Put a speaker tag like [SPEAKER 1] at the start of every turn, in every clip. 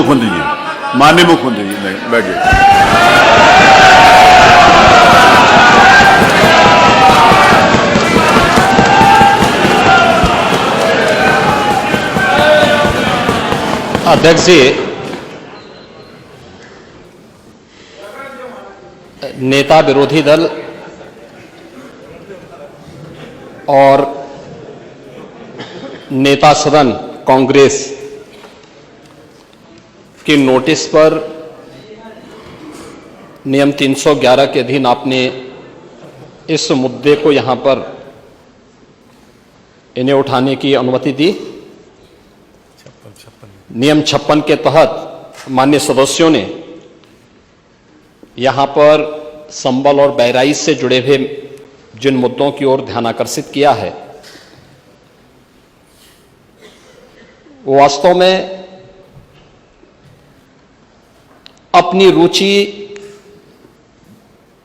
[SPEAKER 1] मुख्यमंत्री जी, माननीय मुख्यमंत्री जी बैठिए।
[SPEAKER 2] अध्यक्ष जी, नेता विरोधी दल और नेता सदन कांग्रेस के नोटिस पर नियम 311 के अधीन आपने इस मुद्दे को यहां पर इन्हें उठाने की अनुमति दी। नियम 56 के तहत माननीय सदस्यों ने यहां पर संबल और बहराइच से जुड़े हुए जिन मुद्दों की ओर ध्यान आकर्षित किया है, वो वास्तव में अपनी रुचि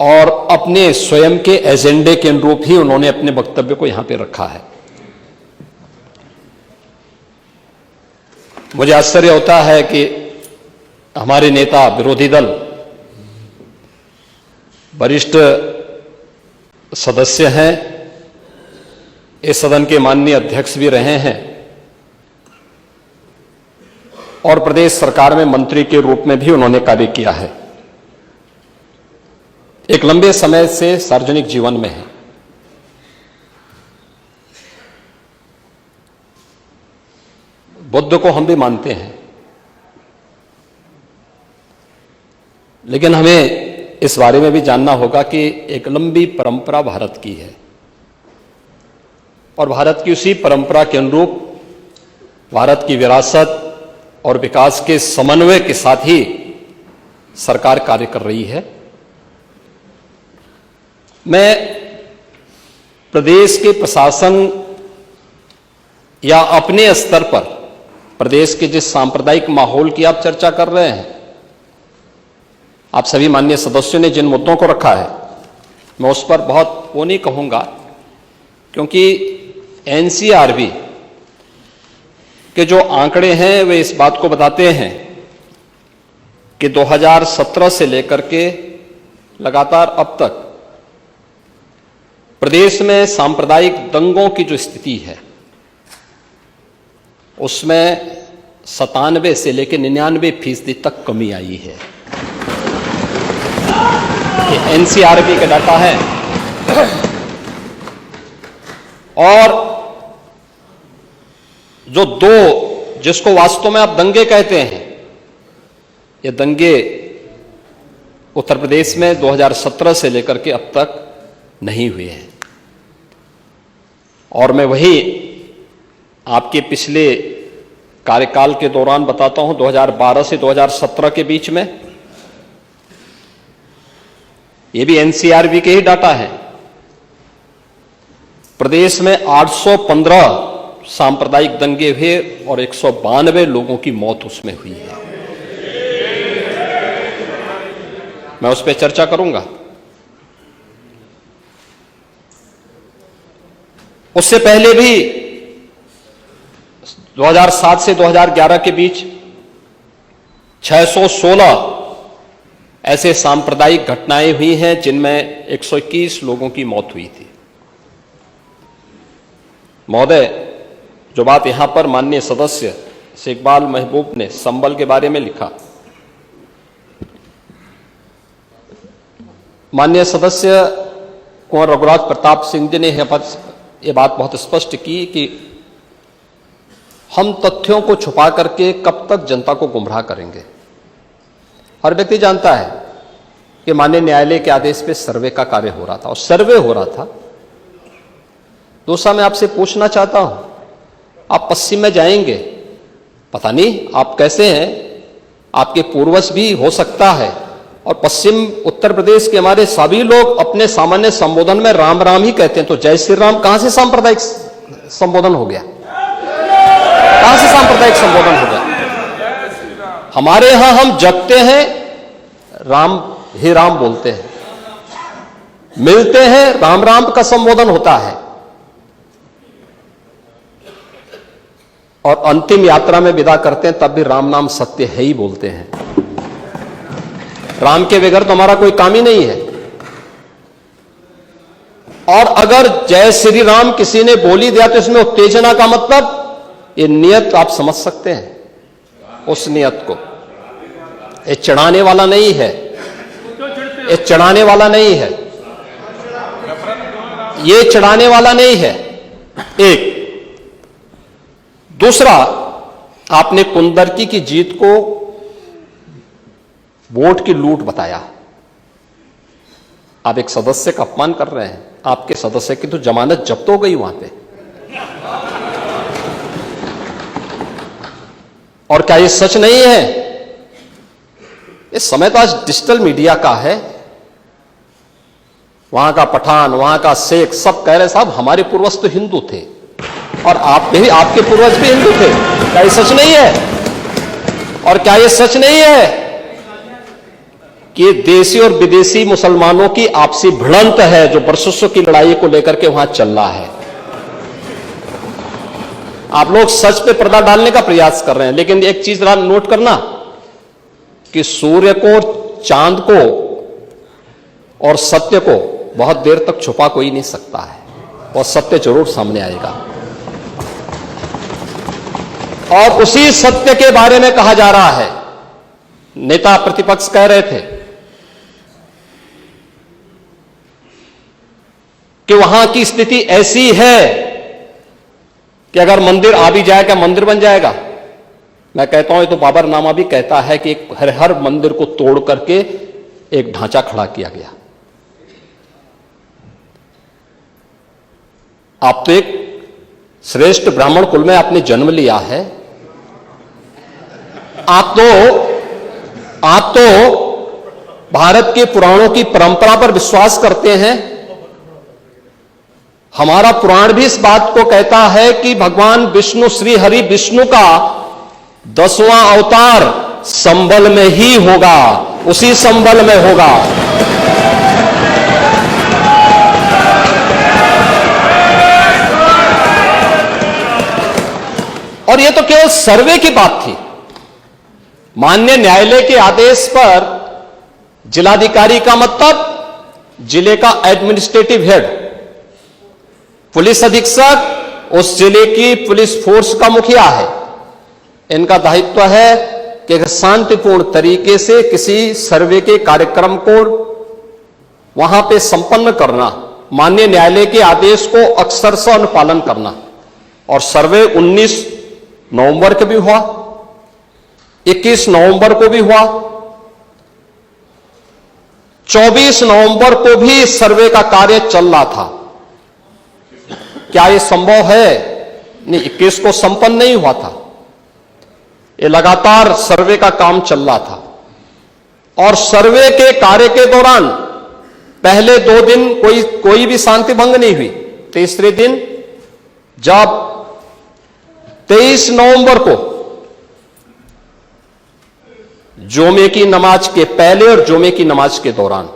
[SPEAKER 2] और अपने स्वयं के एजेंडे के अनुरूप ही उन्होंने अपने वक्तव्य को यहां पे रखा है। मुझे आश्चर्य होता है कि हमारे नेता विरोधी दल वरिष्ठ सदस्य हैं, इस सदन के माननीय अध्यक्ष भी रहे हैं और प्रदेश सरकार में मंत्री के रूप में भी उन्होंने कार्य किया है, एक लंबे समय से सार्वजनिक जीवन में है। बुद्ध को हम भी मानते हैं, लेकिन हमें इस बारे में भी जानना होगा कि एक लंबी परंपरा भारत की है और भारत की उसी परंपरा के अनुरूप भारत की विरासत और विकास के समन्वय के साथ ही सरकार कार्य कर रही है। मैं प्रदेश के प्रशासन या अपने स्तर पर प्रदेश के जिस सांप्रदायिक माहौल की आप चर्चा कर रहे हैं, आप सभी माननीय सदस्यों ने जिन मुद्दों को रखा है, मैं उस पर बहुत वो नहीं कहूंगा, क्योंकि एनसीआरबी के जो आंकड़े हैं वे इस बात को बताते हैं कि 2017 से लेकर के लगातार अब तक प्रदेश में सांप्रदायिक दंगों की जो स्थिति है उसमें 97 से लेकर 99% तक कमी आई है। ये एनसीआरबी का डाटा है। और जो दो जिसको वास्तव में आप दंगे कहते हैं, ये दंगे उत्तर प्रदेश में 2017 से लेकर के अब तक नहीं हुए हैं। और मैं वही आपके पिछले कार्यकाल के दौरान बताता हूं, 2012 से 2017 के बीच में, ये भी एनसीआरबी के ही डाटा है, प्रदेश में 815 सांप्रदायिक दंगे हुए और 192 लोगों की मौत उसमें हुई है। मैं उस पर चर्चा करूंगा। उससे पहले भी 2007 से 2011 के बीच 616 ऐसे सांप्रदायिक घटनाएं हुई हैं जिनमें 121 लोगों की मौत हुई थी। महोदय, जो बात यहां पर माननीय सदस्य शेखबाल महबूब ने संबल के बारे में लिखा, माननीय सदस्य कुंवर रघुराज प्रताप सिंह जी ने यह बात बहुत स्पष्ट की कि हम तथ्यों को छुपा करके कब तक जनता को गुमराह करेंगे। हर व्यक्ति जानता है कि माननीय न्यायालय के आदेश पे सर्वे का कार्य हो रहा था और सर्वे हो रहा था। दूसरा, मैं आपसे पूछना चाहता हूं, आप पश्चिम में जाएंगे, पता नहीं आप कैसे हैं, आपके पूर्वज भी हो सकता है, और पश्चिम उत्तर प्रदेश के हमारे सभी लोग अपने सामान्य संबोधन में राम राम ही कहते हैं, तो जय श्री राम कहां से सांप्रदायिक संबोधन हो गया? कहां से सांप्रदायिक संबोधन हो गया? हमारे यहां हम जगते हैं, राम ही राम बोलते हैं, मिलते हैं, राम राम का संबोधन होता है। और अंतिम यात्रा में विदा करते हैं तब भी राम नाम सत्य है ही बोलते हैं। राम के बगैर तो हमारा कोई काम ही नहीं है। और अगर जय श्री राम किसी ने बोली दिया तो इसमें उत्तेजना का मतलब, ये नियत आप समझ सकते हैं उस नियत को। ये चढ़ाने वाला नहीं है, ये चढ़ाने वाला नहीं है, ये चढ़ाने वाला नहीं है। एक दूसरा, आपने कुंदरकी की जीत को वोट की लूट बताया। आप एक सदस्य का अपमान कर रहे हैं। आपके सदस्य की तो जमानत जब्त हो गई वहां पे। और क्या ये सच नहीं है? इस समय तो आज डिजिटल मीडिया का है। वहां का पठान, वहां का शेख सब कह रहे साहब हमारे पूर्वज तो हिंदू थे और आप भी, आपके पूर्वज भी हिंदू थे। क्या ये सच नहीं है? और क्या ये सच नहीं है कि देशी और विदेशी मुसलमानों की आपसी भिड़ंत है जो वर्षों की लड़ाई को लेकर के वहां चल रहा है? आप लोग सच पे पर्दा डालने का प्रयास कर रहे हैं, लेकिन एक चीज जरा नोट करना कि सूर्य को, चांद को और सत्य को बहुत देर तक छुपा कोई नहीं सकता है, और सत्य जरूर सामने आएगा। और उसी सत्य के बारे में कहा जा रहा है। नेता प्रतिपक्ष कह रहे थे कि वहां की स्थिति ऐसी है कि अगर मंदिर आ भी जाएगा, मंदिर बन जाएगा। मैं कहता हूं, तो बाबरनामा भी कहता है कि हर मंदिर को तोड़ करके एक ढांचा खड़ा किया गया। आप तो एक श्रेष्ठ ब्राह्मण कुल में आपने जन्म लिया है। आप तो भारत के पुराणों की परंपरा पर विश्वास करते हैं। हमारा पुराण भी इस बात को कहता है कि भगवान विष्णु, श्री हरि विष्णु का 10वां अवतार संबल में ही होगा, उसी संबल में होगा। और यह तो केवल सर्वे की बात थी। माननीय न्यायालय के आदेश पर जिलाधिकारी का मतलब जिले का एडमिनिस्ट्रेटिव हेड, पुलिस अधीक्षक उस जिले की पुलिस फोर्स का मुखिया है। इनका दायित्व है कि शांतिपूर्ण तरीके से किसी सर्वे के कार्यक्रम को वहां पे संपन्न करना, माननीय न्यायालय के आदेश को अक्षरशः अनुपालन करना। और सर्वे 19 नवंबर को भी हुआ, 21 नवंबर को भी हुआ, 24 नवंबर को भी सर्वे का कार्य चल रहा था। क्या यह संभव है? नहीं, 21 को संपन्न नहीं हुआ था। ये लगातार सर्वे का काम चल रहा था। और सर्वे के कार्य के दौरान पहले 2 दिन कोई भी शांति भंग नहीं हुई। तीसरे दिन जब 23 नवंबर को जुमे की नमाज के पहले और जुमे की नमाज के दौरान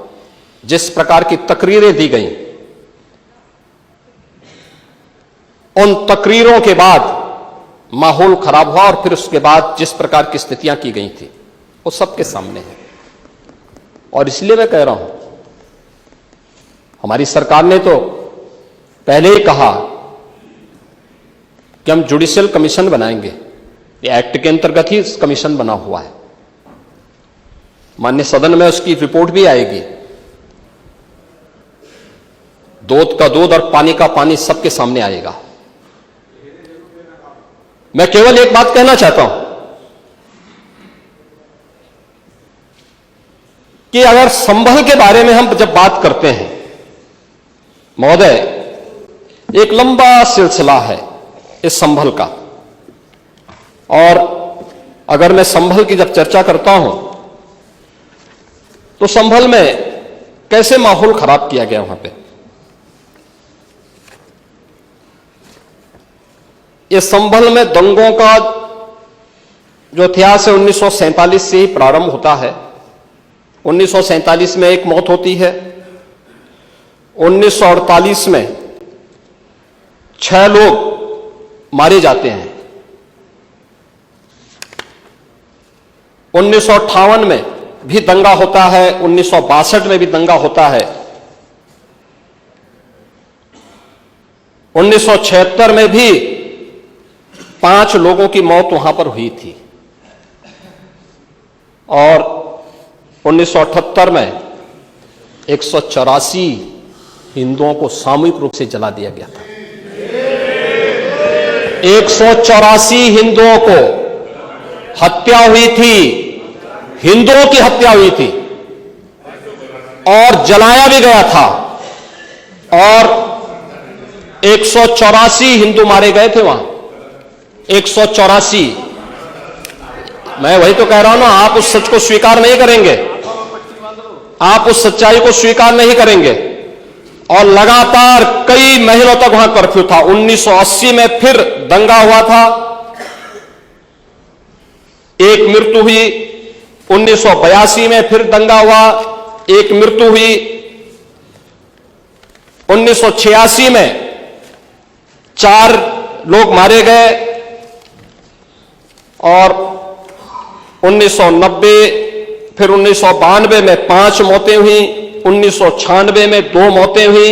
[SPEAKER 2] जिस प्रकार की तकरीरें दी गईं, उन तकरीरों के बाद माहौल खराब हुआ। और फिर उसके बाद जिस प्रकार की स्थितियां की गई थी वो सबके सामने है। और इसलिए मैं कह रहा हूं, हमारी सरकार ने तो पहले ही कहा कि हम जुडिशियल कमीशन बनाएंगे। ये एक्ट के अंतर्गत ही कमीशन बना हुआ है। माननीय सदन में उसकी रिपोर्ट भी आएगी। दूध का दूध और पानी का पानी सबके सामने आएगा। मैं केवल एक बात कहना चाहता हूं कि अगर संभल के बारे में हम जब बात करते हैं महोदय, एक लंबा सिलसिला है इस संभल का। और अगर मैं संभल की जब चर्चा करता हूं तो संभल में कैसे माहौल खराब किया गया वहां पे। ये संभल में दंगों का जो इतिहास है 1947 से ही प्रारंभ होता है। 1947 में एक मौत होती है। 1948 में 6 लोग मारे जाते हैं। 1958 में भी दंगा होता है, 1962 में भी दंगा होता है, 1976 में भी 5 लोगों की मौत वहां पर हुई थी और 1978 में 184 हिंदुओं को सामूहिक रूप से जला दिया गया था। 184 हिंदुओं को हत्या हुई थी, हिंदुओं की हत्या हुई थी और जलाया भी गया था और 184 हिंदू मारे गए थे वहां। 184। मैं वही तो कह रहा हूं ना, आप उस सच को स्वीकार नहीं करेंगे, आप उस सच्चाई को स्वीकार नहीं करेंगे और लगातार कई महीनों तक वहां कर्फ्यू था। 1980 में फिर दंगा हुआ था, एक मृत्यु हुई। 1982 में फिर दंगा हुआ, एक मृत्यु हुई। 1986 में 4 लोग मारे गए और 1990 फिर 1992 में 5 मौतें हुई, 1996 में 2 मौतें हुई।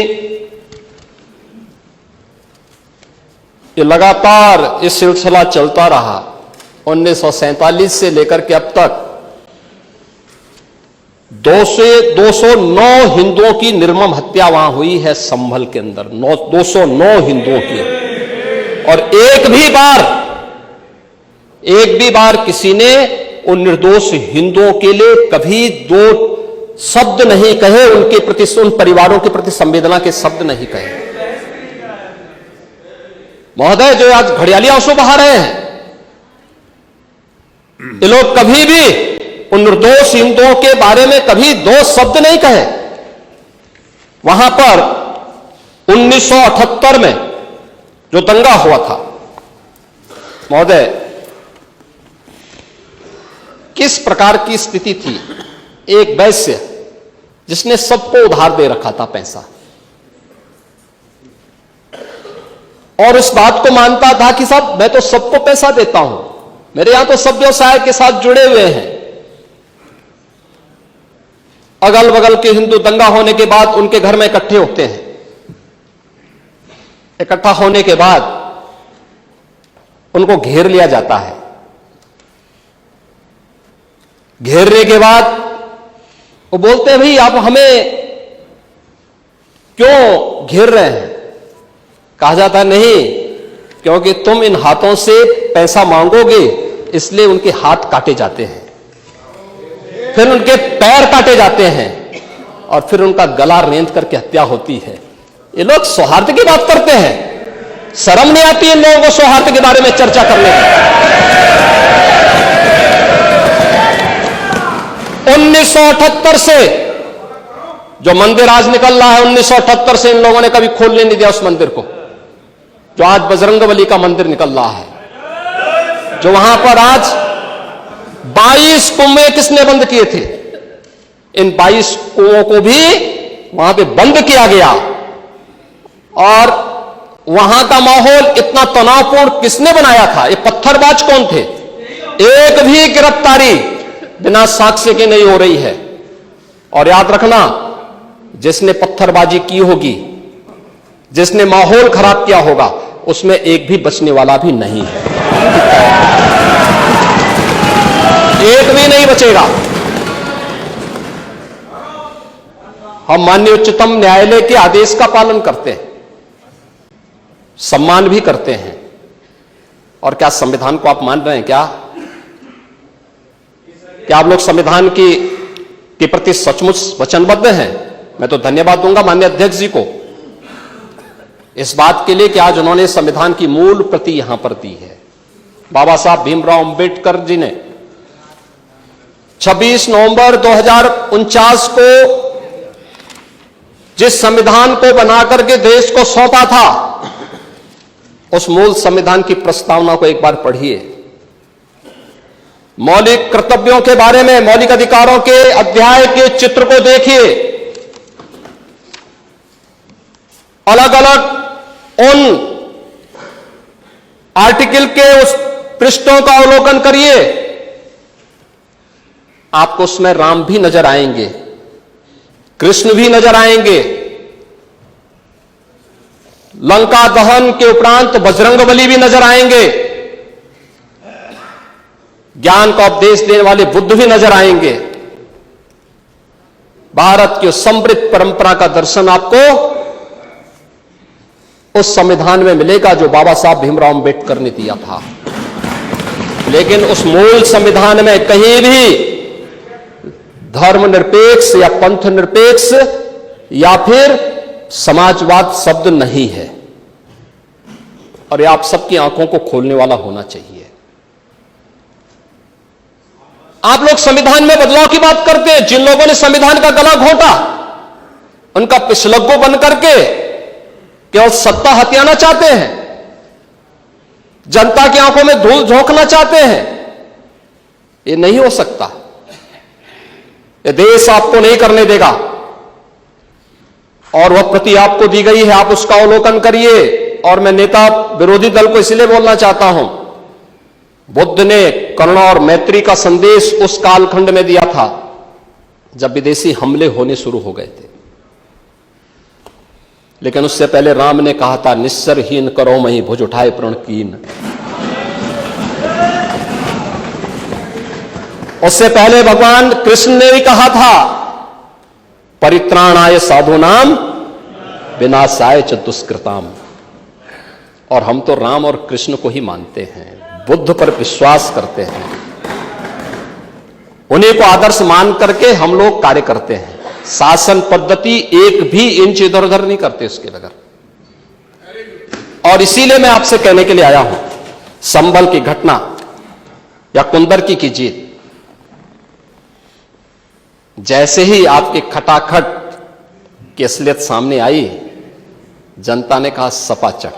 [SPEAKER 2] ये लगातार ये सिलसिला चलता रहा। 1947 से लेकर के अब तक 209 हिंदुओं की निर्मम हत्या वहां हुई है संभल के अंदर, 209 हिंदुओं की। और एक भी बार किसी ने उन निर्दोष हिंदुओं के लिए कभी 2 शब्द नहीं कहे, उनके प्रति, उन परिवारों के प्रति संवेदना के शब्द नहीं कहे। महोदय, जो आज घड़ियाली आंसू बहा रहे हैं, ये लोग कभी भी उन निर्दोष हिंदुओं के बारे में कभी 2 शब्द नहीं कहे। वहां पर 1978 में जो दंगा हुआ था, महोदय, किस प्रकार की स्थिति थी। एक वैश्य जिसने सबको उधार दे रखा था पैसा, और उस बात को मानता था कि साहब मैं तो सबको पैसा देता हूं, मेरे यहां तो सब व्यवसाय के साथ जुड़े हुए हैं। अगल बगल के हिंदू दंगा होने के बाद उनके घर में इकट्ठे होते हैं। इकट्ठा होने के बाद उनको घेर लिया जाता है। घेरने के बाद वो बोलते हैं, भाई आप हमें क्यों घेर रहे हैं? कहा जाता है, नहीं, क्योंकि तुम इन हाथों से पैसा मांगोगे, इसलिए उनके हाथ काटे जाते हैं, फिर उनके पैर काटे जाते हैं और फिर उनका गला रेंध करके हत्या होती है। ये लोग सौहार्द की बात करते हैं, शर्म नहीं आती इन लोगों को सौहार्द के बारे में चर्चा करने की। 1978 से जो मंदिर आज निकल रहा है, 1978 से इन लोगों ने कभी खोलने नहीं दिया उस मंदिर को, जो आज बजरंगबली का मंदिर निकल रहा है, जो वहां पर आज 22 कुएं किसने बंद किए थे? इन 22 कुओं को भी वहां पे बंद किया गया। और वहां का माहौल इतना तनावपूर्ण किसने बनाया था? ये पत्थरबाज कौन थे? एक भी गिरफ्तारी बिना साक्ष्य के नहीं हो रही है। और याद रखना, जिसने पत्थरबाजी की होगी, जिसने माहौल खराब किया होगा, उसमें एक भी बचने वाला भी नहीं है, एक भी नहीं बचेगा। हम माननीय उच्चतम न्यायालय के आदेश का पालन करते हैं, सम्मान भी करते हैं। और क्या संविधान को आप मान रहे हैं? क्या आप लोग संविधान के प्रति सचमुच वचनबद्ध हैं? मैं तो धन्यवाद दूंगा माननीय अध्यक्ष जी को इस बात के लिए कि आज उन्होंने संविधान की मूल प्रति यहां पर दी है। बाबा साहब भीमराव अंबेडकर जी ने 26 नवंबर 2049 को जिस संविधान को बनाकर के देश को सौंपा था, उस मूल संविधान की प्रस्तावना को एक बार पढ़िए। मौलिक कर्तव्यों के बारे में, मौलिक अधिकारों के अध्याय के चित्र को देखिए। अलग अलग उन आर्टिकल के उस पृष्ठों का अवलोकन करिए। आपको उसमें राम भी नजर आएंगे, कृष्ण भी नजर आएंगे। लंका दहन के उपरांत बजरंगबली भी नजर आएंगे। ज्ञान का उपदेश देने वाले बुद्ध भी नजर आएंगे। भारत की समृद्ध परंपरा का दर्शन आपको उस संविधान में मिलेगा जो बाबा साहब भीमराव अंबेडकर ने दिया था। लेकिन उस मूल संविधान में कहीं भी धर्मनिरपेक्ष या पंथ निरपेक्ष या फिर समाजवाद शब्द नहीं है। और यह आप सबकी आंखों को खोलने वाला होना चाहिए। आप लोग संविधान में बदलाव की बात करते हैं। जिन लोगों ने संविधान का गला घोंटा, उनका पिछलग्गू बन करके केवल सत्ता हथियाना चाहते हैं, जनता की आंखों में धूल झोंकना चाहते हैं। यह नहीं हो सकता। यह देश आपको नहीं करने देगा। और वह प्रति आपको दी गई है, आप उसका अवलोकन करिए। और मैं नेता विरोधी दल को इसलिए बोलना चाहता हूं, बुद्ध ने करुणा और मैत्री का संदेश उस कालखंड में दिया था जब विदेशी हमले होने शुरू हो गए थे। लेकिन उससे पहले राम ने कहा था, निस्सरहीन करो मही भुज उठाए प्रण कीन। उससे पहले भगवान कृष्ण ने भी कहा था, परित्राणाय साधूनाम विनाशाय च दुष्कृताम। और हम तो राम और कृष्ण को ही मानते हैं, बुद्ध पर विश्वास करते हैं, उन्हीं को आदर्श मान करके हम लोग कार्य करते हैं। शासन पद्धति एक भी इंच इधर उधर नहीं करते उसके बगैर। और इसीलिए मैं आपसे कहने के लिए आया हूं, संभल की घटना या कुंदरकी की जीत, जैसे ही आपके खटाखट की असलियत सामने आई, जनता ने कहा सपाचट।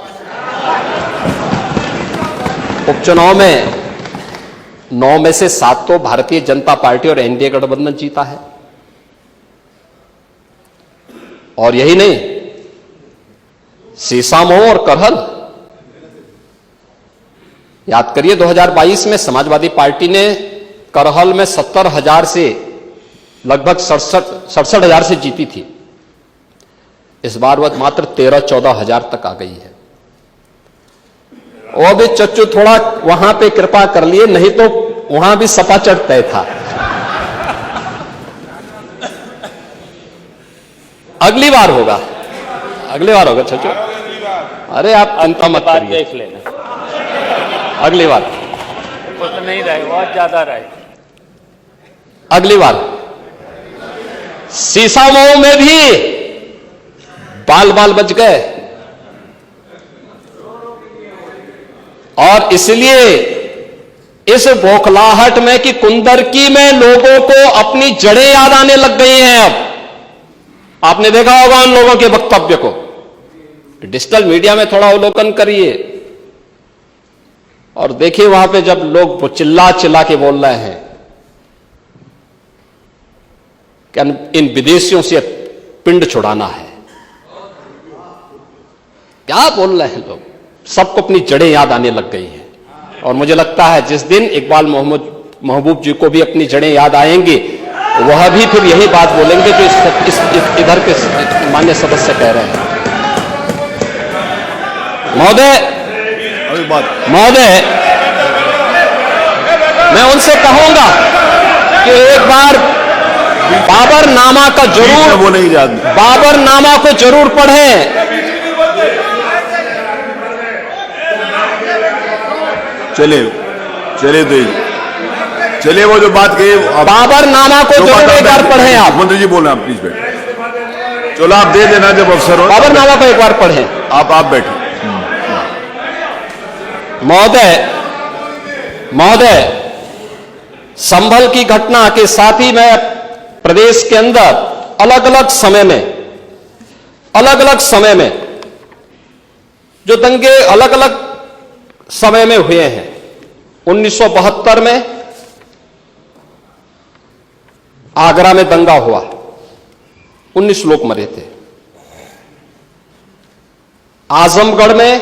[SPEAKER 2] उपचुनाव में 9 में से 7 तो भारतीय जनता पार्टी और एनडीए गठबंधन जीता है। और यही नहीं, सीसामऊ और करहल, याद करिए 2022 में समाजवादी पार्टी ने करहल में 70,000 से लगभग 67,000 से जीती थी। इस बार वह मात्र 13-14 हजार तक आ गई है। वो भी चच्चू थोड़ा वहां पे कृपा कर लिए, नहीं तो वहां भी सपा चढ़ तय था। अगली बार होगा, अगली बार होगा चच्चू। अरे आप चिंता मत करिए,
[SPEAKER 3] देख लेना
[SPEAKER 2] अगली बार।
[SPEAKER 3] कुछ नहीं रहे, बहुत ज्यादा रहे।
[SPEAKER 2] अगली बार सीसामऊ में भी बाल बाल बच गए। और इसलिए इस बौखलाहट में कि कुंदरकी में लोगों को अपनी जड़ें याद आने लग गई हैं। अब आपने देखा होगा उन लोगों के वक्तव्य को, डिजिटल मीडिया में थोड़ा अवलोकन करिए और देखिए वहां पे जब लोग चिल्ला चिल्ला के बोल रहे हैं कि इन विदेशियों से पिंड छुड़ाना है, क्या बोल रहे हैं लोग। सबको अपनी जड़ें याद आने लग गई हैं। और मुझे लगता है जिस दिन इकबाल महबूब जी को भी अपनी जड़ें याद आएंगी, वह भी फिर यही बात बोलेंगे जो इधर के मान्य सदस्य कह रहे हैं। महोदय, मैं उनसे कहूंगा कि एक बार बाबरनामा का जरूर, बाबरनामा को जरूर पढ़ें।
[SPEAKER 1] चलिए वो जो बात कही,
[SPEAKER 2] बाबरनामा को जरूर एक बार पढ़ें आप।
[SPEAKER 1] मंत्री जी बोल रहे हैं, प्लीज बैठे। चलो आप दे देना जब अवसर हो।
[SPEAKER 2] बाबरनामा को एक बार पढ़ें
[SPEAKER 1] आप बैठे।
[SPEAKER 2] महोदय, संभल की घटना के साथ ही मैं प्रदेश के अंदर अलग अलग समय में जो दंगे अलग अलग समय में हुए हैं। 1972 में आगरा में दंगा हुआ, 19 लोग मरे थे। आजमगढ़ में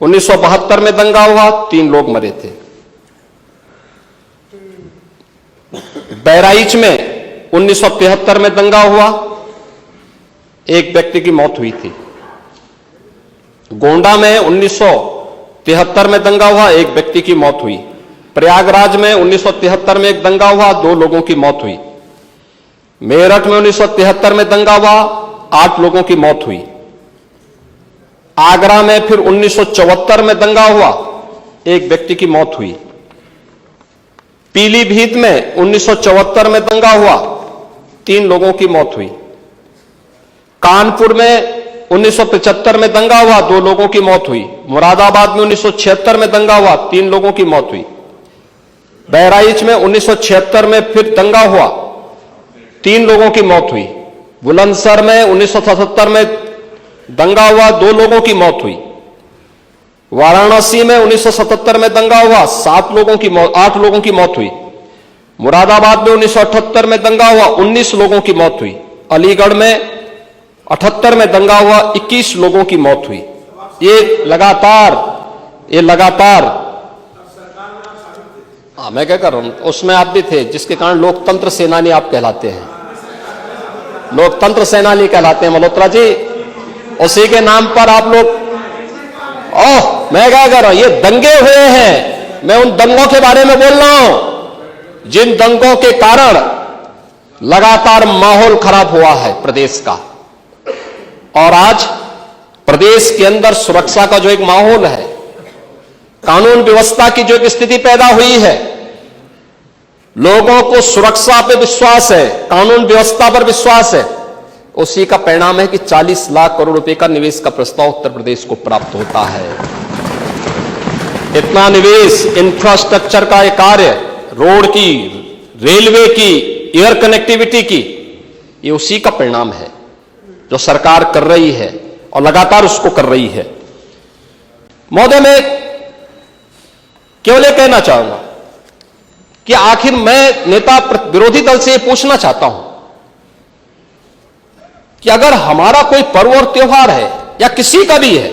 [SPEAKER 2] 1972 में दंगा हुआ, 3 लोग मरे थे। बहराइच में 1973 में दंगा हुआ, एक व्यक्ति की मौत हुई थी। गोंडा में 1973 में दंगा हुआ, एक व्यक्ति की मौत हुई। प्रयागराज में 1973 में एक दंगा हुआ, 2 लोगों की मौत हुई। मेरठ में 1973 में दंगा हुआ, 8 लोगों की मौत हुई। आगरा में फिर 1974 में दंगा हुआ, एक व्यक्ति की मौत हुई। पीलीभीत में 1974 में दंगा हुआ, 3 लोगों की मौत हुई। कानपुर में 1975 में दंगा हुआ, 2 लोगों की मौत हुई। मुरादाबाद में 1976 में दंगा हुआ, 3 लोगों की मौत हुई। बहराइच में 1976 में फिर दंगा हुआ, 3 लोगों की मौत हुई। बुलंदशहर में 1977 में दंगा हुआ, 2 लोगों की मौत हुई। वाराणसी में 1977 में दंगा हुआ, 8 लोगों की मौत हुई। मुरादाबाद में 1978 में दंगा हुआ, 19 लोगों की मौत हुई। अलीगढ़ में 78 में दंगा हुआ, 21 लोगों की मौत हुई। ये लगातार मैं क्या कर रहा हूं, उसमें आप भी थे, जिसके कारण लोकतंत्र सेनानी आप कहलाते हैं, लोकतंत्र सेनानी कहलाते हैं मल्होत्रा जी। उसी के नाम पर आप लोग, मैं क्या कर रहा हूं, ये दंगे हुए हैं, मैं उन दंगों के बारे में बोल रहा हूं जिन दंगों के कारण लगातार माहौल खराब हुआ है प्रदेश का। और आज प्रदेश के अंदर सुरक्षा का जो एक माहौल है, कानून व्यवस्था की जो एक स्थिति पैदा हुई है, लोगों को सुरक्षा पे विश्वास है, कानून व्यवस्था पर विश्वास है, उसी का परिणाम है कि 40 लाख करोड़ रुपए का निवेश का प्रस्ताव उत्तर प्रदेश को प्राप्त होता है। इतना निवेश, इंफ्रास्ट्रक्चर का एक कार्य, रोड की, रेलवे की, एयर कनेक्टिविटी की, ये उसी का परिणाम है जो सरकार कर रही है और लगातार उसको कर रही है। महोदय, मैं केवल ये कहना चाहूंगा कि आखिर मैं नेता विरोधी दल से ये पूछना चाहता हूं कि अगर हमारा कोई पर्व और त्योहार है या किसी का भी है,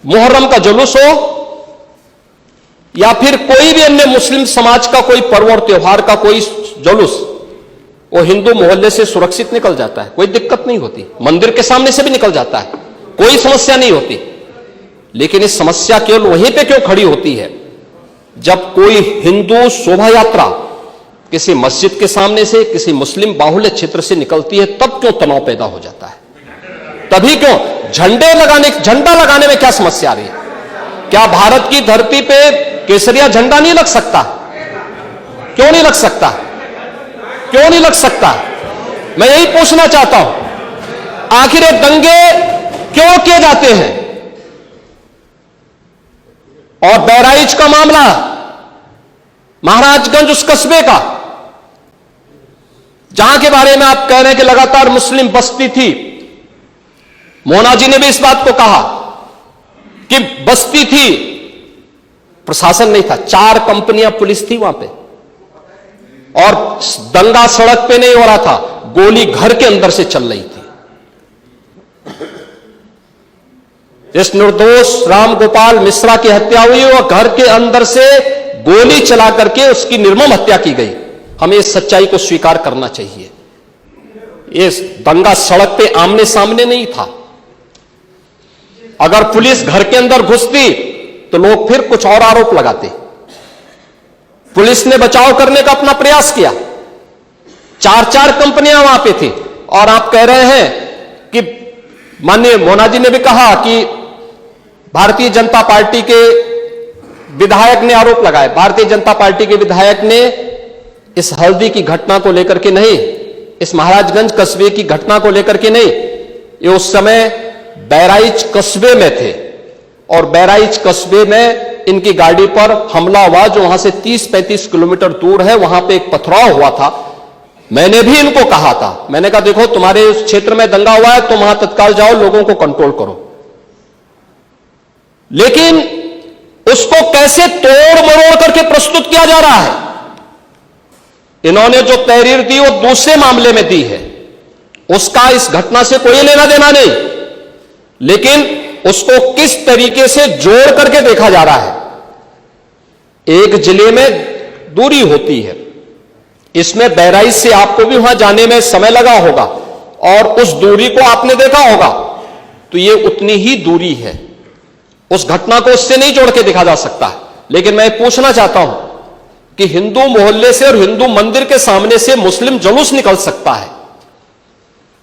[SPEAKER 2] मुहर्रम का जुलूस हो या फिर कोई भी अन्य मुस्लिम समाज का कोई पर्व और त्योहार का कोई जुलूस, वो हिंदू मोहल्ले से सुरक्षित निकल जाता है, कोई दिक्कत नहीं होती, मंदिर के सामने से भी निकल जाता है, कोई समस्या नहीं होती। लेकिन इस समस्या केवल वहीं पे क्यों खड़ी होती है जब कोई हिंदू शोभा यात्रा किसी मस्जिद के सामने से, किसी मुस्लिम बाहुल्य क्षेत्र से निकलती है, तब क्यों तनाव पैदा हो जाता है? तभी क्यों झंडा लगाने में क्या समस्या आ रही है? क्या भारत की धरती पे केसरिया झंडा नहीं लग सकता? क्यों नहीं लग सकता? क्यों नहीं लग सकता? मैं यही पूछना चाहता हूं, आखिर ये दंगे क्यों किए जाते हैं? और बहराइच का मामला, महाराजगंज उस कस्बे का, जहां के बारे में आप कह रहे हैं कि लगातार मुस्लिम बस्ती थी, मोना जी ने भी इस बात को कहा कि बस्ती थी, प्रशासन नहीं था, 4 कंपनियां पुलिस थी वहां पे, और दंगा सड़क पे नहीं हो रहा था, गोली घर के अंदर से चल रही थी। इस निर्दोष राम गोपाल मिश्रा की हत्या हुई और घर के अंदर से गोली चला करके उसकी निर्मम हत्या की गई। हमें इस सच्चाई को स्वीकार करना चाहिए। ये दंगा सड़क पे आमने सामने नहीं था। अगर पुलिस घर के अंदर घुसती तो लोग फिर कुछ और आरोप लगाते। पुलिस ने बचाव करने का अपना प्रयास किया, 4 कंपनियां वहां पे थी, और आप कह रहे हैं कि माननीय मोना जी ने भी कहा कि भारतीय जनता पार्टी के विधायक ने आरोप लगाए। भारतीय जनता पार्टी के विधायक ने इस हल्दी की घटना को लेकर के नहीं, इस महाराजगंज कस्बे की घटना को लेकर के नहीं, ये उस समय बहराइच कस्बे में थे, और बहराइच कस्बे में इनकी गाड़ी पर हमला हुआ, जो वहां से 30-35 किलोमीटर दूर है, वहां पे एक पथराव हुआ था। मैंने भी इनको कहा था, मैंने कहा देखो तुम्हारे उस क्षेत्र में दंगा हुआ है, तुम वहां तत्काल जाओ, लोगों को कंट्रोल करो। लेकिन उसको कैसे तोड़ मरोड़ करके प्रस्तुत किया जा रहा है। इन्होंने जो तहरीर दी वो दूसरे मामले में दी है, उसका इस घटना से कोई लेना देना नहीं, लेकिन उसको किस तरीके से जोड़ करके देखा जा रहा है। एक जिले में दूरी होती है। इसमें बहराइच से आपको भी वहां जाने में समय लगा होगा और उस दूरी को आपने देखा होगा, तो ये उतनी ही दूरी है। उस घटना को उससे नहीं जोड़ के देखा जा सकता है। लेकिन मैं पूछना चाहता हूं कि हिंदू मोहल्ले से और हिंदू मंदिर के सामने से मुस्लिम जुलूस निकल सकता है,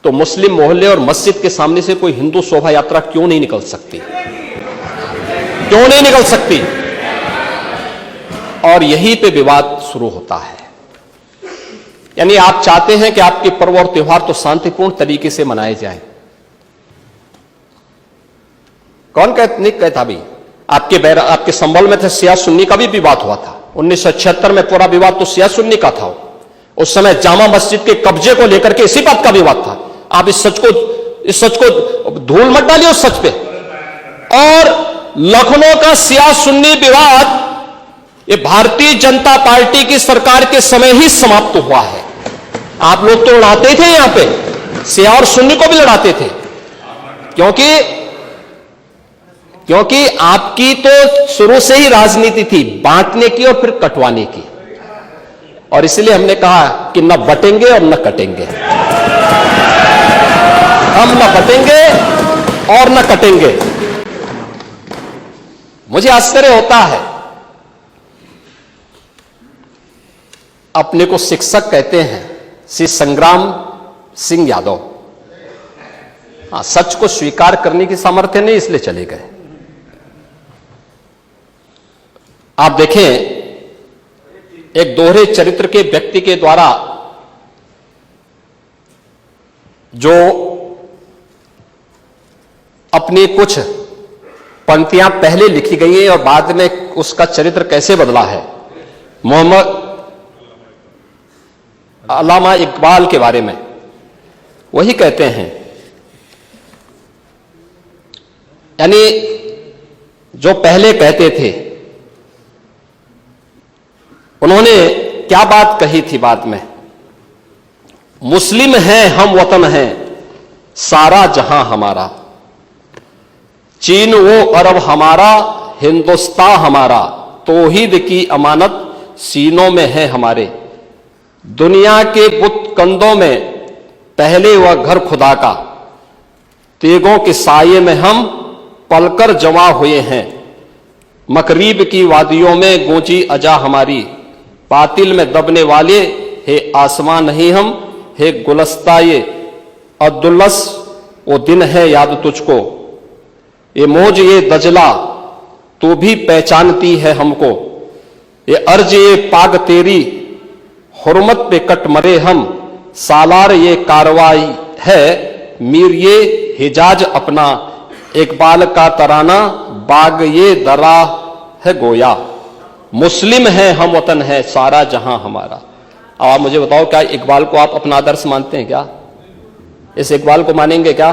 [SPEAKER 2] तो मुस्लिम मोहल्ले और मस्जिद के सामने से कोई हिंदू शोभा यात्रा क्यों नहीं निकल सकती? क्यों नहीं निकल सकती? और यहीं पे विवाद शुरू होता है। यानी आप चाहते हैं कि आपके पर्व और त्योहार तो शांतिपूर्ण तरीके से मनाए जाएं। कौन नहीं कहता भी? आपके संबल में थे शिया सुन्नी का भी विवाद हुआ था 1976 में। पूरा विवाद तो शिया सुन्नी का था। उस समय जामा मस्जिद के कब्जे को लेकर के इसी बात का विवाद था। आप इस सच को धूल मत डालिए उस सच पे। और लखनऊ का शिया सुन्नी विवाद ये भारतीय जनता पार्टी की सरकार के समय ही समाप्त हुआ है। आप लोग तो लड़ाते थे यहां पे, शिया और सुन्नी को भी लड़ाते थे, क्योंकि आपकी तो शुरू से ही राजनीति थी बांटने की और फिर कटवाने की। और इसलिए हमने कहा कि न बटेंगे और न कटेंगे। हम न बटेंगे और न कटेंगे। मुझे आश्चर्य होता है, अपने को शिक्षक कहते हैं श्री संग्राम सिंह यादव। सच को स्वीकार करने की सामर्थ्य नहीं, इसलिए चले गए। आप देखें, एक दोहरे चरित्र के व्यक्ति के द्वारा जो अपनी कुछ पंक्तियां पहले लिखी गई हैं और बाद में उसका चरित्र कैसे बदला है। मोहम्मद अल्लामा इकबाल के बारे में वही कहते हैं, यानी जो पहले कहते थे उन्होंने क्या बात कही थी बाद में? मुस्लिम हैं हम, वतन हैं सारा जहां हमारा, चीन वो अरब हमारा, हिंदुस्तान हमारा, तौहीद की अमानत सीनों में है हमारे। दुनिया के बुत कंदों में पहले वह घर खुदा का, तेगों के साये में हम पलकर जमा हुए हैं। मकरीब की वादियों में गूंजी अजा हमारी, बातिल में दबने वाले हे आसमां नहीं हम, हे गुलस्ता ये अब्दुल्लस वो दिन है याद तुझको, ये मौज ये दजला तू भी पहचानती है हमको, ये अर्ज ये पाग तेरी हुर्मत पे कट मरे हम, सालार ये कार्रवाई है मीर ये हिजाज अपना, इकबाल का तराना बाग ये दरा है गोया। मुस्लिम है हम, वतन है सारा जहां हमारा। अब आप मुझे बताओ, क्या इकबाल को आप अपना आदर्श मानते हैं? क्या इस इकबाल को मानेंगे? क्या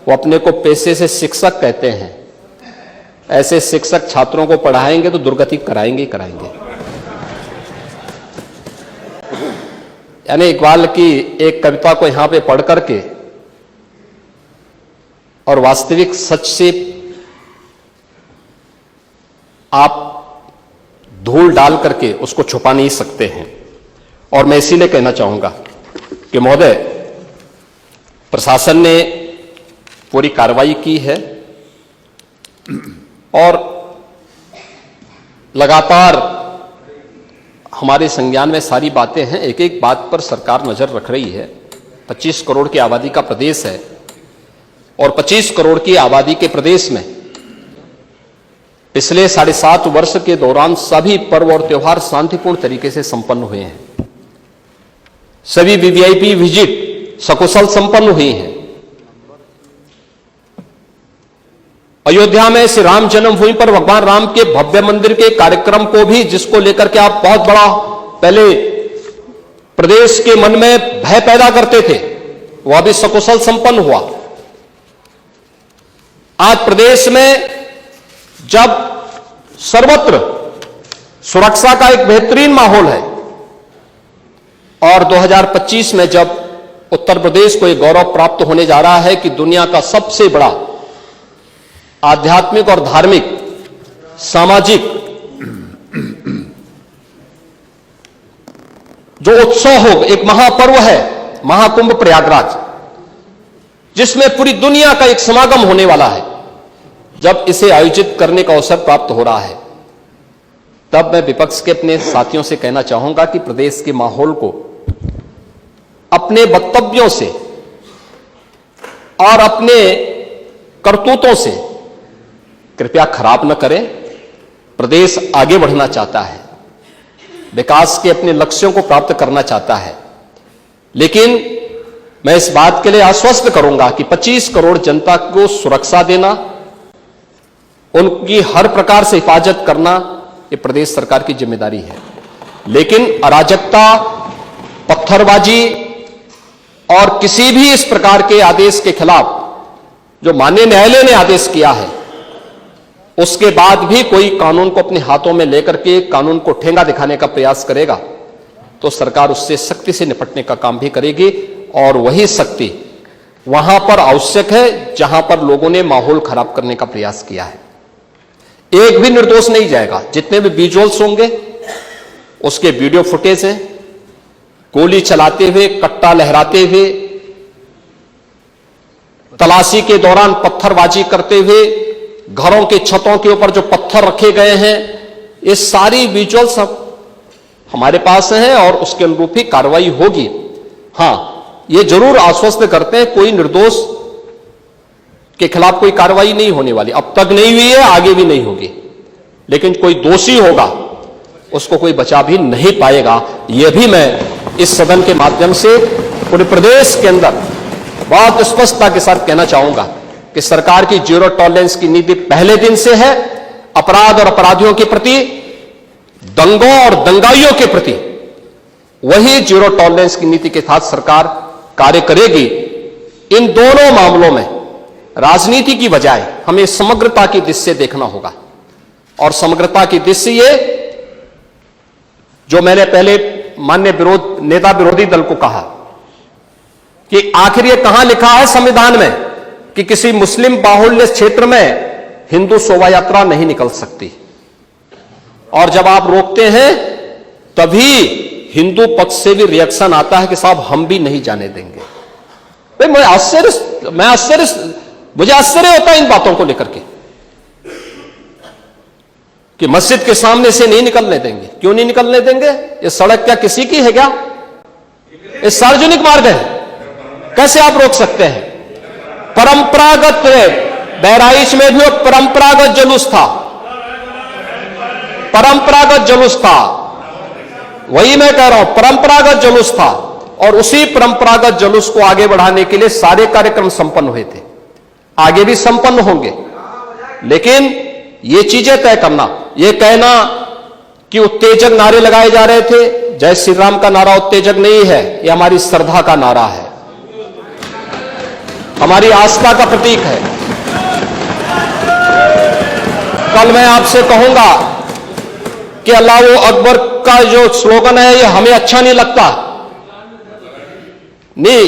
[SPEAKER 2] वो अपने को पेशे से शिक्षक कहते हैं? ऐसे शिक्षक छात्रों को पढ़ाएंगे तो दुर्गति कराएंगे ही कराएंगे। यानी इकबाल की एक कविता को यहां पे पढ़ करके और वास्तविक सच से आप धूल डाल करके उसको छुपा नहीं सकते हैं। और मैं इसीलिए कहना चाहूंगा कि महोदय, प्रशासन ने पूरी कार्रवाई की है और लगातार हमारे संज्ञान में सारी बातें हैं। एक एक बात पर सरकार नजर रख रही है। 25 करोड़ की आबादी का प्रदेश है और 25 करोड़ की आबादी के प्रदेश में पिछले 7.5 वर्ष के दौरान सभी पर्व और त्योहार शांतिपूर्ण तरीके से संपन्न हुए हैं। सभी वीवीआईपी विजिट सकुशल संपन्न हुई हैं। अयोध्या में श्री राम जन्मभूमि पर भगवान राम के भव्य मंदिर के कार्यक्रम को भी, जिसको लेकर के आप बहुत बड़ा पहले प्रदेश के मन में भय पैदा करते थे, वह भी सकुशल संपन्न हुआ। आज प्रदेश में जब सर्वत्र सुरक्षा का एक बेहतरीन माहौल है और 2025 में जब उत्तर प्रदेश को एक गौरव प्राप्त होने जा रहा है कि दुनिया का सबसे बड़ा आध्यात्मिक और धार्मिक सामाजिक जो उत्सव हो, एक महापर्व है महाकुंभ प्रयागराज, जिसमें पूरी दुनिया का एक समागम होने वाला है, जब इसे आयोजित करने का अवसर प्राप्त हो रहा है, तब मैं विपक्ष के अपने साथियों से कहना चाहूंगा कि प्रदेश के माहौल को अपने वक्तव्यों से और अपने करतूतों से कृपया खराब न करें। प्रदेश आगे बढ़ना चाहता है, विकास के अपने लक्ष्यों को प्राप्त करना चाहता है, लेकिन मैं इस बात के लिए आश्वस्त करूंगा कि 25 करोड़ जनता को सुरक्षा देना, उनकी हर प्रकार से हिफाजत करना, ये प्रदेश सरकार की जिम्मेदारी है। लेकिन अराजकता, पत्थरबाजी और किसी भी इस प्रकार के आदेश के खिलाफ जो माननीय न्यायालय ने आदेश किया है, उसके बाद भी कोई कानून को अपने हाथों में लेकर के कानून को ठेंगा दिखाने का प्रयास करेगा, तो सरकार उससे सख्ती से निपटने का काम भी करेगी। और वही सख्ती वहां पर आवश्यक है जहां पर लोगों ने माहौल खराब करने का प्रयास किया है। एक भी निर्दोष नहीं जाएगा। जितने भी विजुअल्स होंगे उसके वीडियो फुटेज हैं, गोली चलाते हुए, कट्टा लहराते हुए, तलाशी के दौरान पत्थरबाजी करते हुए, घरों के छतों के ऊपर जो पत्थर रखे गए हैं, ये सारी विजुअल्स हमारे पास हैं और उसके अनुरूप ही कार्रवाई होगी। हां, ये जरूर आश्वस्त करते हैं कोई निर्दोष के खिलाफ कोई कार्रवाई नहीं होने वाली, अब तक नहीं हुई है, आगे भी नहीं होगी, लेकिन कोई दोषी होगा उसको कोई बचा भी नहीं पाएगा। यह भी मैं इस सदन के माध्यम से पूरे प्रदेश के अंदर बहुत स्पष्टता के साथ कहना चाहूंगा कि सरकार की जीरो टॉलरेंस की नीति पहले दिन से है। अपराध और अपराधियों के प्रति, दंगों और दंगाइयों के प्रति वही जीरो टॉलरेंस की नीति के साथ सरकार कार्य करेगी। इन दोनों मामलों में राजनीति की बजाय हमें समग्रता की दृष्टि से देखना होगा, और समग्रता की दृष्टि से ये जो मैंने पहले माननीय नेता विरोधी दल को कहा कि आखिर ये कहां लिखा है संविधान में कि किसी मुस्लिम बाहुल्य क्षेत्र में हिंदू शोभा यात्रा नहीं निकल सकती, और जब आप रोकते हैं तभी हिंदू पक्ष से भी रिएक्शन आता है कि साहब हम भी नहीं जाने देंगे। भाई मुझे आश्चर्य होता है इन बातों को लेकर के कि मस्जिद के सामने से नहीं निकलने देंगे। क्यों नहीं निकलने देंगे? ये सड़क क्या किसी की है क्या? ये सार्वजनिक मार्ग है, कैसे आप रोक सकते हैं? परंपरागत बहराइच में भी परंपरागत जुलूस था, परंपरागत जुलूस था, वही मैं कह रहा हूं, परंपरागत जुलूस था, और उसी परंपरागत जुलूस को आगे बढ़ाने के लिए सारे कार्यक्रम संपन्न हुए थे, आगे भी संपन्न होंगे। लेकिन ये चीजें तय करना, ये कहना कि उत्तेजक नारे लगाए जा रहे थे, जय श्री राम का नारा उत्तेजक नहीं है, ये हमारी श्रद्धा का नारा है, हमारी आस्था का प्रतीक है। कल मैं आपसे कहूंगा कि अल्लाह अकबर का जो स्लोगन है ये हमें अच्छा नहीं लगता, नहीं,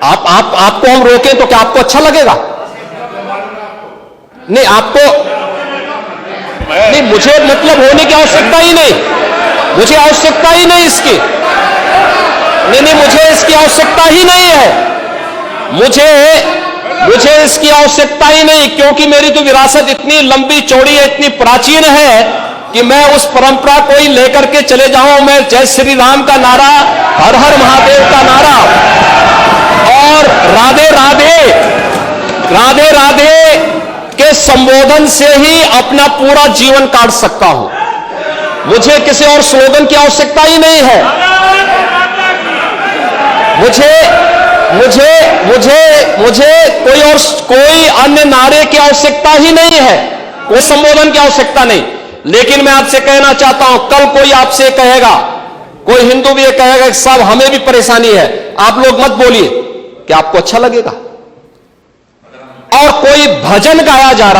[SPEAKER 2] आपको हम रोकें तो क्या आपको अच्छा लगेगा? नहीं, आपको नहीं, मुझे मतलब होने की आवश्यकता ही नहीं, मुझे आवश्यकता ही नहीं इसकी, नहीं, मुझे इसकी आवश्यकता ही नहीं है, मुझे इसकी आवश्यकता ही नहीं, क्योंकि मेरी तो विरासत इतनी लंबी चौड़ी है, इतनी प्राचीन है कि मैं उस परंपरा को ही लेकर के चले जाऊं। मैं जय श्री राम का नारा, हर हर महादेव का नारा और राधे राधे, राधे राधे के संबोधन से ही अपना पूरा जीवन काट सकता हूं। मुझे किसी और स्लोगन की आवश्यकता ही नहीं है। मुझे कोई अन्य नारे की आवश्यकता ही नहीं है, कोई संबोधन की आवश्यकता नहीं। लेकिन मैं आपसे कहना चाहता हूं, कल कोई आपसे कहेगा, कोई हिंदू भी ये कहेगा कि साहब हमें भी परेशानी है, आप लोग मत बोलिए, क्या आपको अच्छा लगेगा? और कोई भजन गाया जा रहा